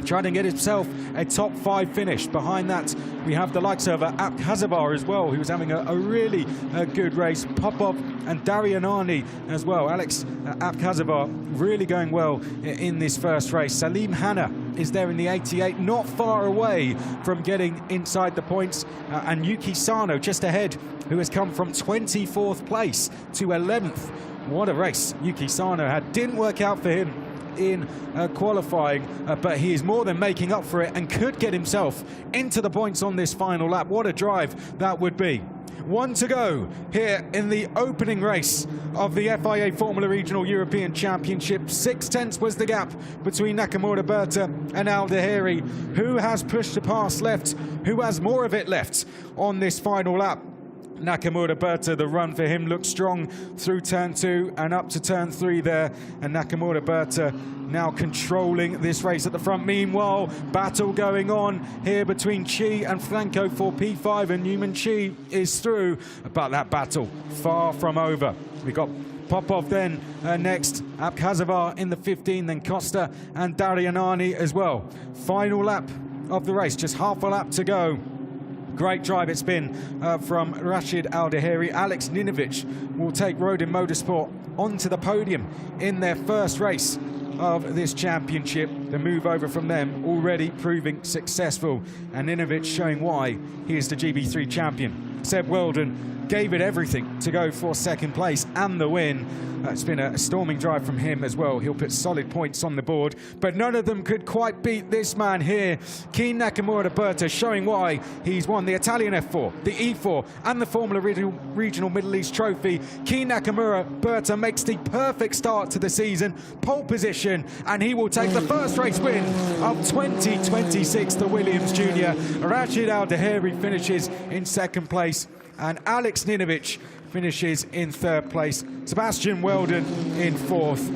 trying to get himself a top 5 finish. Behind that, we have the likes of Apkazavar as well, who was having a really good race. Popov and Darianani as well. Alex Apkazavar really going well in this first race. Salim Hanna is there in the 88, not far away from getting inside the points. And Yuki Sano just ahead, who has come from 24th place to 11th. What a race Yuki Sano had. Didn't work out for him in qualifying, but he is more than making up for it and could get himself into the points on this final lap. What a drive that would be. 1 to go here in the opening race of the FIA Formula Regional European Championship. 0.6 was the gap between Nakamura Berta and Al-Dahiri. Who has pushed to pass left? Who has more of it left on this final lap? Nakamura Berta, the run for him looked strong through turn 2 and up to turn 3 there. And Nakamura Berta now controlling this race at the front. Meanwhile, battle going on here between Chi and Franco for P5, and Newman Chi is through, but that battle far from over. We got Popov then next, Abkhazovar in the 15, then Costa and Darianani as well. Final lap of the race, just half a lap to go. Great drive it's been from Rashid Al-Dahiri. Alex Ninovic will take Rodin Motorsport onto the podium in their first race of this championship. The move over from them already proving successful, and Ninovic showing why he is the GB3 champion. Seb Weldon gave it everything to go for second place and the win. It's been a storming drive from him as well. He'll put solid points on the board, but none of them could quite beat this man here. Keen Nakamura Berta showing why he's won the Italian F4, the E4 and the Formula Regional Middle East Trophy. Keen Nakamura Berta makes the perfect start to the season, pole position, and he will take the first race win of 2026 to Williams Jr. Rashid Al-Dahiri finishes in second place, and Alex Ninovic finishes in third place. Sebastian Weldon in fourth.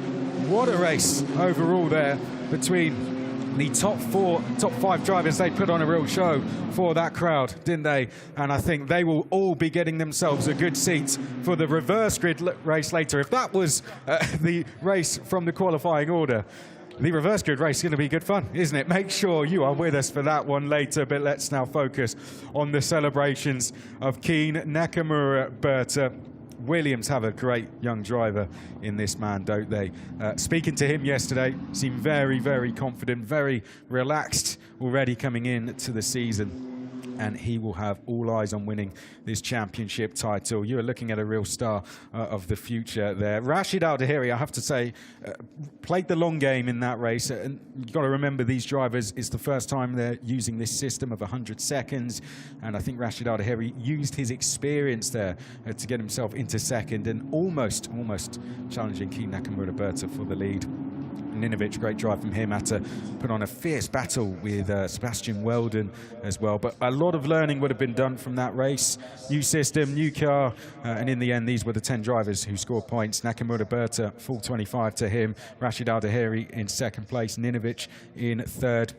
What a race overall there between the top 5 drivers. They put on a real show for that crowd, didn't they? And I think they will all be getting themselves a good seat for the reverse grid race later. If that was the race from the qualifying order, the reverse grid race is going to be good fun, isn't it? Make sure you are with us for that one later, but let's now focus on the celebrations of Keen Nakamura Berta. Williams have a great young driver in this man, don't they? Speaking to him yesterday, seemed very, very confident, very relaxed already coming in to the season. And he will have all eyes on winning this championship title. You are looking at a real star of the future there. Rashid Al-Dahiri, I have to say, played the long game in that race. And you've got to remember, these drivers, it's the first time they're using this system of 100 seconds. And I think Rashid Al-Dahiri used his experience there to get himself into second and almost challenging Keen Nakamura Berta for the lead. Ninovic, great drive from him, had to put on a fierce battle with Sebastian Weldon as well. But a lot of learning would have been done from that race. New system, new car, and in the end, these were the 10 drivers who scored points. Nakamura Berta, full 25 to him. Rashid Al-Dahiri in second place. Ninovic in third.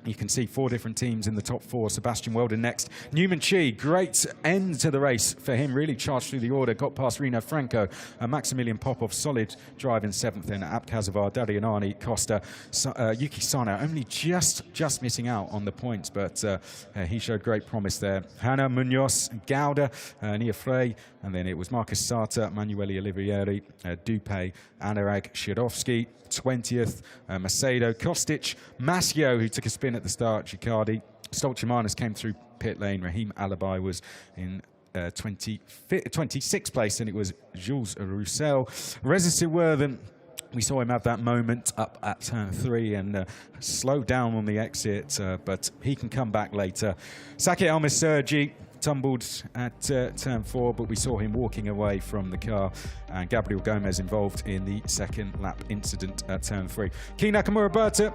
You can see 4 different teams in the top 4. Sebastian Weldon next. Newman Chi, great end to the race for him. Really charged through the order. Got past Rino Franco. Maximilian Popov, solid drive in 7th. Then Abkhazovar, Darianani, Costa, Yuki Sano, only just missing out on the points, but he showed great promise there. Hanna, Munoz, Gauda, Nia Frey, and then it was Marcus Sata, Manueli Olivieri, Dupe, Anurag Shirovsky, 20th, Macedo, Kostic, Masio, who took a spin at the start, Gicardi, Stolchimanis came through pit lane, Rahim Alabai was in 26th place, and it was Jules Roussel. Reza Siwerthan, we saw him have that moment up at turn 3 and slow down on the exit, but he can come back later. Sakit Al-Misergi tumbled at turn 4, but we saw him walking away from the car, and Gabriel Gomez involved in the second lap incident at turn 3. Keen Nakamura Berta,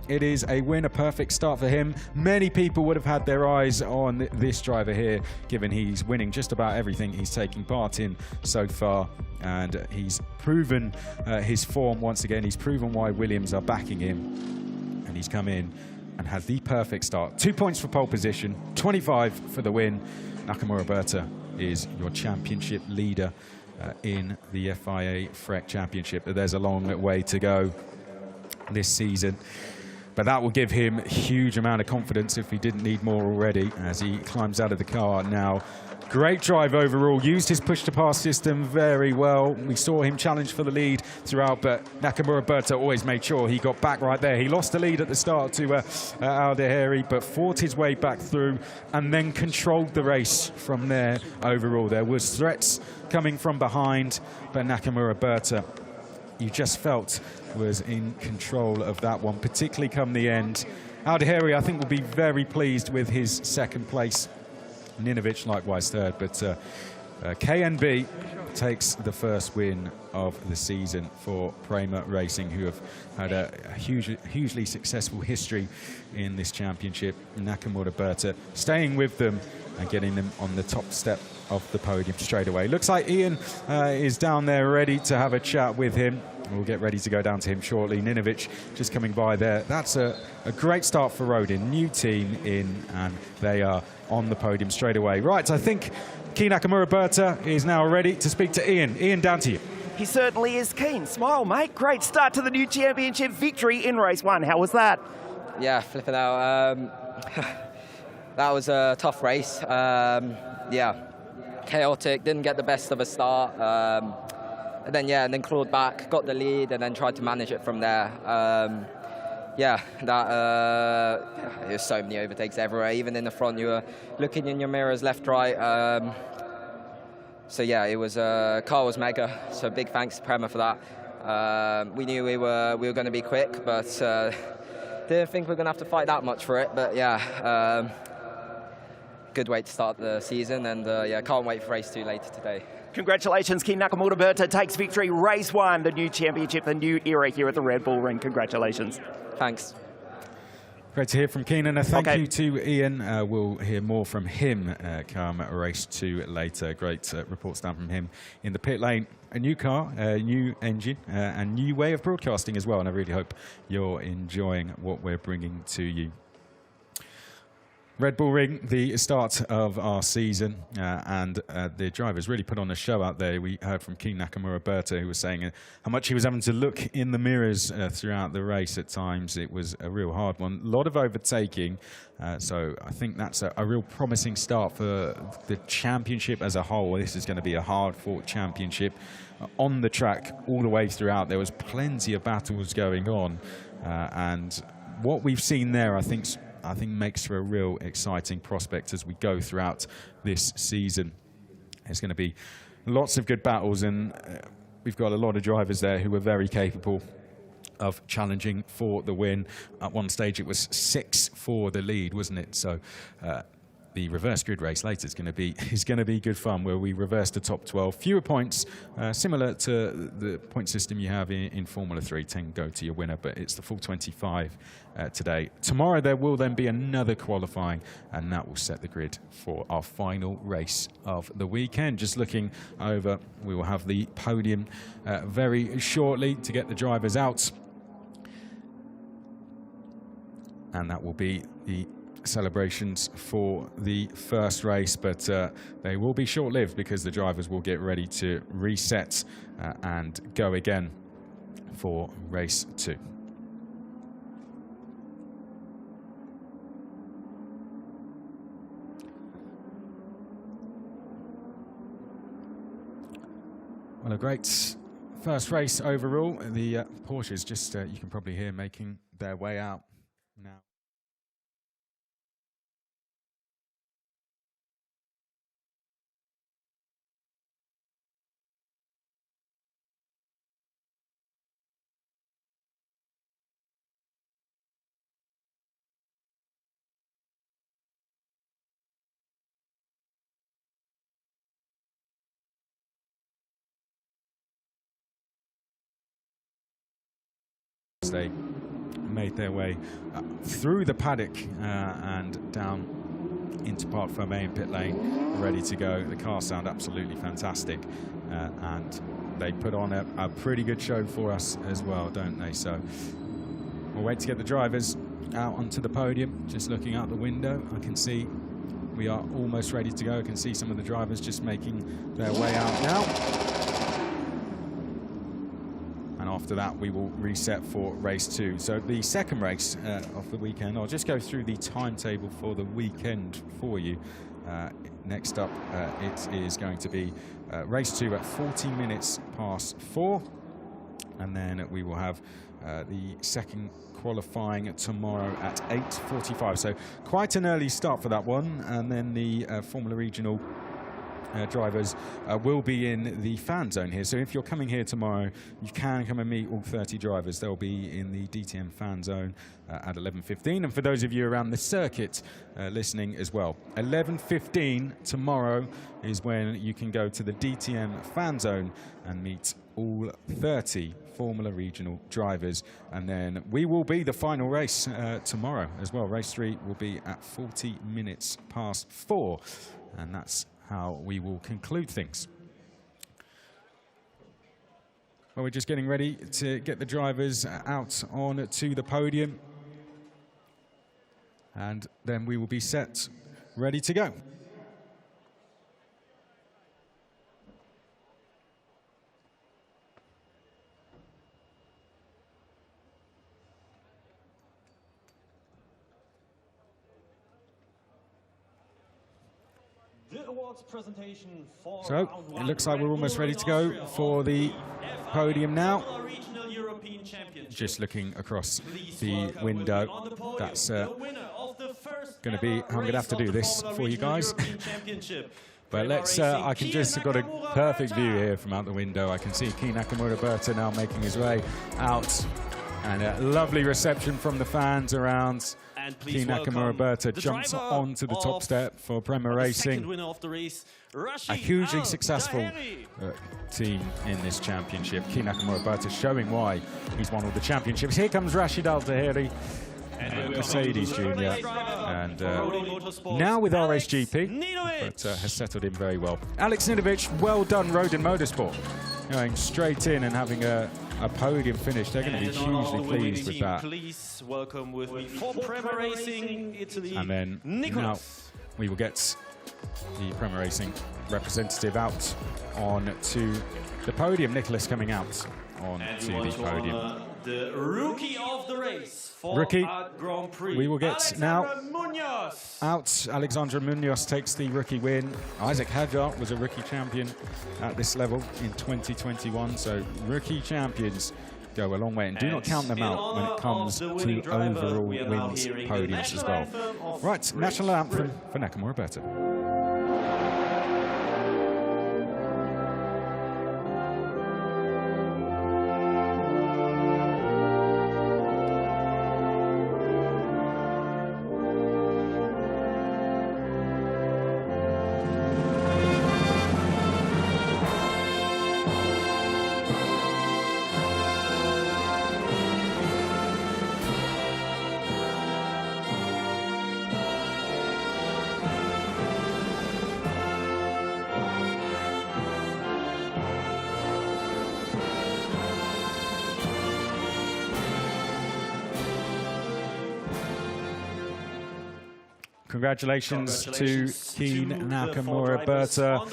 it is a win, a perfect start for him. Many people would have had their eyes on this driver here, given he's winning just about everything he's taking part in so far, and he's proven his form once again. He's proven why Williams are backing him, and he's come in and had the perfect start. 2 points for pole position, 25 for the win. Nakamura Berta is your championship leader in the FIA FREC championship. There's a long way to go this season, but that will give him a huge amount of confidence if he didn't need more already as he climbs out of the car now. Great drive overall, used his push-to-pass system very well. We saw him challenge for the lead throughout, but Nakamura Berta always made sure he got back right there. He lost the lead at the start to Al-Dahiri, but fought his way back through and then controlled the race from there overall. There was threats coming from behind, but Nakamura Berta, you just felt, was in control of that one, particularly come the end. Al-Dahiri, I think, will be very pleased with his second place. Ninovic likewise third, but KNB takes the first win of the season for Prema Racing, who have had a hugely successful history in this championship. Nakamura Berta staying with them and getting them on the top step of the podium straight away. Looks like Ian is down there ready to have a chat with him. We'll get ready to go down to him shortly. Ninovic just coming by there. That's a great start for Rodin. New team in, and they are on the podium straight away. Right, I think Kei Nakamura Berta is now ready to speak to Ian. Ian, down to you. He certainly is keen. Smile, mate. Great start to the new championship victory in race 1. How was that? Yeah, flipping out. That was a tough race. Yeah, chaotic. Didn't get the best of a start. And then clawed back, got the lead, and then tried to manage it from there. There's so many overtakes everywhere. Even in the front, you were looking in your mirrors left, right. So yeah, it was car was mega. So big thanks to Prema for that. We knew we were going to be quick, but didn't think we were going to have to fight that much for it. But yeah, good way to start the season, and yeah, can't wait for race 2 later today. Congratulations, Kei Nakamura Berta takes victory. Race 1, the new championship, the new era here at the Red Bull Ring. Congratulations. Thanks. Great to hear from Keenan. Thank you to Ian. We'll hear more from him come race 2 later. Great reports down from him in the pit lane. A new car, a new engine, a new way of broadcasting as well. And I really hope you're enjoying what we're bringing to you. Red Bull Ring, the start of our season, and the drivers really put on a show out there. We heard from Kei Nakamura Berta, who was saying how much he was having to look in the mirrors throughout the race at times. It was a real hard one. A lot of overtaking, so I think that's a real promising start for the championship as a whole. This is going to be a hard-fought championship. On the track, all the way throughout, there was plenty of battles going on, and what we've seen there, I think makes for a real exciting prospect as we go throughout this season. There's going to be lots of good battles, and we've got a lot of drivers there who are very capable of challenging for the win. At one stage it was 6 for the lead, wasn't it? So the reverse grid race later is going to be good fun, where we reverse the top 12. Fewer points, similar to the point system you have in Formula 3. 10 go to your winner, but it's the full 25 today. Tomorrow there will then be another qualifying, and that will set the grid for our final race of the weekend. Just looking over, we will have the podium very shortly to get the drivers out, and that will be the celebrations for the first race, but they will be short-lived because the drivers will get ready to reset and go again for race 2. Well, a great first race overall. The Porsches just, you can probably hear, making their way out now. They made their way through the paddock and down into Parc Fermé in pit lane, ready to go. The cars sound absolutely fantastic, and they put on a pretty good show for us as well, don't they? So we'll wait to get the drivers out onto the podium. Just looking out the window, I can see we are almost ready to go. I can see some of the drivers just making their way out now. After that, we will reset for race 2. So the second race of the weekend, I'll just go through the timetable for the weekend for you. Next up, it is going to be race 2 at 40 minutes past 4. And then we will have the second qualifying tomorrow at 8:45. So quite an early start for that one. And then the Formula Regional drivers will be in the fan zone here. So if you're coming here tomorrow, you can come and meet all 30 drivers. They'll be in the DTM fan zone at 11:15. And for those of you around the circuit listening as well, 11:15 tomorrow is when you can go to the DTM fan zone and meet all 30 Formula Regional drivers. And then we will be the final race tomorrow as well. Race 3 will be at 40 minutes past 4. And that's how we will conclude things. Well, we're just getting ready to get the drivers out on to the podium. And then we will be set, ready to go. Presentation for so it looks like we're almost ready to go for the podium now. Just looking across the window, that's going to be, I'm going to have to do this for you guys. But let's, I can just, got a perfect view here from out the window. I can see Kei Nakamura now making his way out. And a lovely reception from the fans around. Kei Nakamura jumps onto the top step for Prema Racing. A hugely successful team in this championship. Kei Nakamura showing why he's won all the championships. Here comes Rashid Al-Tahiri, Mercedes Junior, and now with RSGP, but has settled in very well. Alex Ninovic, well done, Road and Motorsport, going straight in and having a podium finish. They're going to be hugely pleased with that. Please welcome with me for Prema Racing Italy, and then now we will get the Prema Racing representative out on to the podium. Nicholas coming out on to the podium. The rookie of the race for rookie. Grand Prix. We will get now Munoz. out. Alexandra Munoz takes the rookie win. Isaac Hadjar was a rookie champion at this level in 2021. So rookie champions go a long way, and do not count them out when it comes to overall wins, podiums as well. Right, national anthem for Nakamura Berta. Congratulations to Kei Nakamura Berta.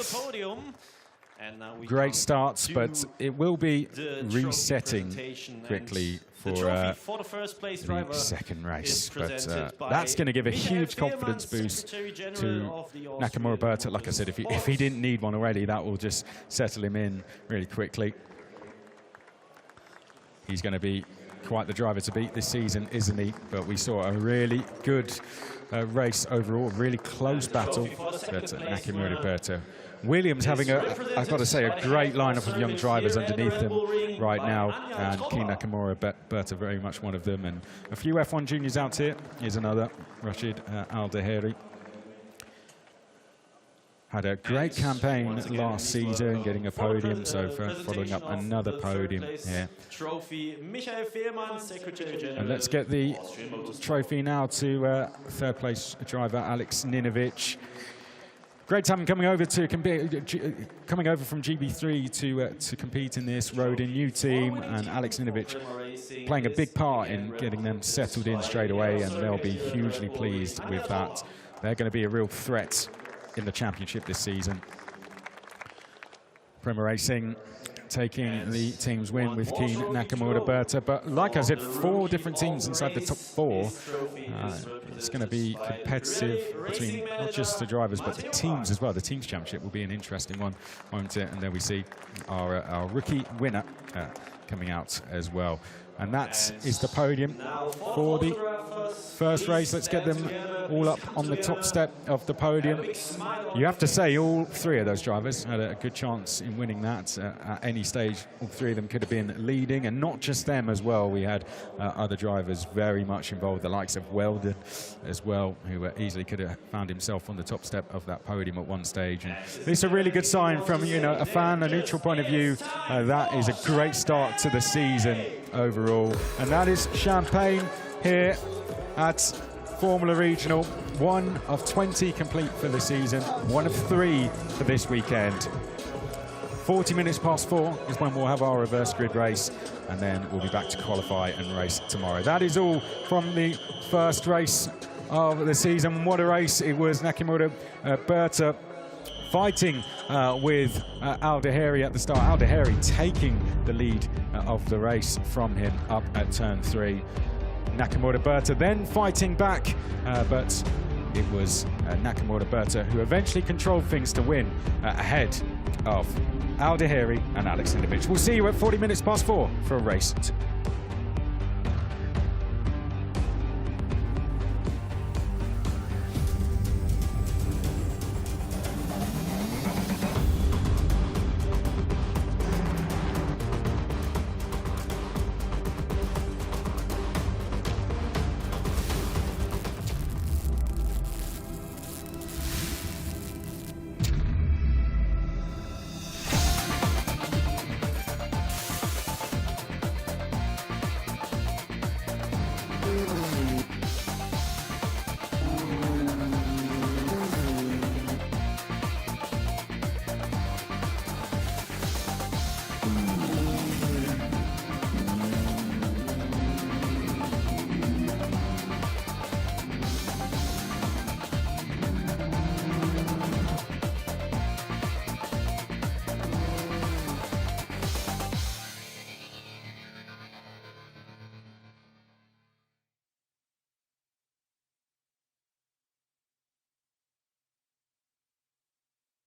Great starts, but it will be resetting quickly for the second race. But that's going to give a huge confidence boost to Nakamura Berta. Like I said, if he didn't need one already, that will just settle him in really quickly. He's going to be quite the driver to beat this season, isn't he? But we saw a really good race overall, really close battle. But Nakamura Berta. Williams having I've got to say, a great lineup of young drivers underneath them right now, and Kei Nakamura Berta very much one of them. And a few F1 juniors out here. Here's another, Rashid Al-Tahiri. Had a great campaign last season, getting a podium, so following up another podium here. And let's get the trophy now to third place driver Alex Ninovic. Great time coming over from GB3 to compete in this Road and New team, and Alex Ninovic playing a big part in getting them settled in straight away, and they'll be hugely pleased with that. They're going to be a real threat in the championship this season. Prema Racing taking the team's win with Kei Nakamura Berta, but like I said, 4 different teams inside the top 4. It's going to be competitive between not just the drivers but the teams as well. The teams championship will be an interesting one, won't it? And there we see our rookie winner, coming out as well. And that is the podium for the first race. Let's get them all up on the top step of the podium. You have to say all three of those drivers had a good chance in winning that. At any stage, all three of them could have been leading, and not just them as well. We had other drivers very much involved, the likes of Weldon as well, who easily could have found himself on the top step of that podium at one stage. And it's a really good sign from, you know, a fan, a neutral point of view. That is a great start to the season overall. And that is Champagne here at Formula Regional. 1 of 20 complete for the season, 1 of 3 for this weekend. 40 minutes past 4 is when we'll have our reverse grid race, and then we'll be back to qualify and race tomorrow. That is all from the first race of the season. What a race it was. Nakamura Berta fighting with Al-Daheri at the start. Al-Daheri taking the lead of the race from him up at turn 3. Nakamura Berta then fighting back, but it was Nakamura Berta who eventually controlled things to win ahead of Al-Daheri and Alex Ninovich. We'll see you at 40 minutes past 4 for race 2.